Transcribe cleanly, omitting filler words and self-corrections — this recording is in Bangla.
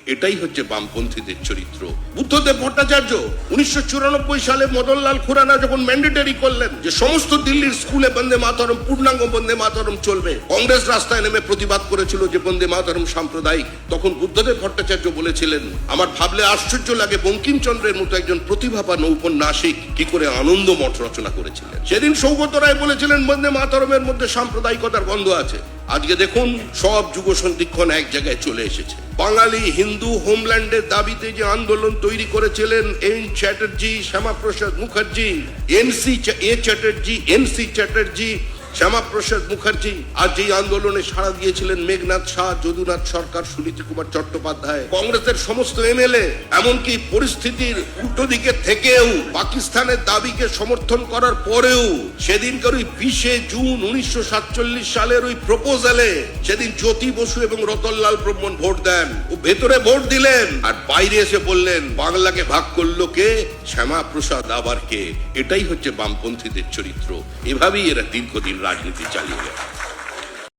এটাই হচ্ছে বামপন্থীদের চরিত্র। বুদ্ধদেব ভট্টাচার্য 1994 সালে মদনলাল খুরানা যখন ম্যান্ডেটরি করলেন যে সমস্ত দিল্লির স্কুলে বন্দে মাতরম, পূর্ণাঙ্গ বন্দে মাতরম চলবে, কংগ্রেস রাস্তায় নেমে প্রতিবাদ করেছিল যে বন্দে মাতরম সাম্প্রদায়িক। তখন বুদ্ধদেব ভট্টাচার্য বলেছিলেন, আমার ভাবলে আশ্চর্য লাগে বঙ্কিমচন্দ্রের মতো একজন প্রতিভাবান ঔপন্যাসিক কি করে আনন্দ মঠ রচনা করেছিলেন। সেদিন সৌগত রায় বলেছিলেন বন্দে মাতরমের মধ্যে সাম্প্রদায়িকতার গন্ধ আছে। আজকে দেখুন সব যুগ সন্ধিক্ষণ এক জায়গায় চলে এসেছে। বাঙালি হিন্দু হোমল্যান্ডের দাবিতে যে আন্দোলন তৈরি করেছিলেন এন চ্যাটার্জি, শ্যামাপ্রসাদ মুখার্জি, এনসি চ্যাটার্জি, শ্যামাপ্রসাদ মুখার্জি, আর যেই আন্দোলনে সাড়া দিয়েছিলেন মেঘনাথ শাহ, যদুনাথ সরকার, সুনীতি কুমার চট্টোপাধ্যায়, কংগ্রেসের সমস্ত এমএলএ, এমনকি পরিস্থিতির উল্টো দিকে থেকেও পাকিস্তানের দাবিকে সমর্থন করার পরেও সেদিনকার ওই 20 জুন 1947 সালের ওই প্রপোজালে সেদিন জ্যোতি বসু এবং রতনলাল ব্রহ্মণ ভোট দেন। ও ভেতরে ভোট দিলেন আর বাইরে এসে বললেন বাংলাকে ভাগ করলো কে, শ্যামাপ্রসাদ আবার কে। এটাই হচ্ছে বামপন্থীদের চরিত্র। এভাবেই এরা দীর্ঘদিন রাজনীতি চালিয়ে যায়।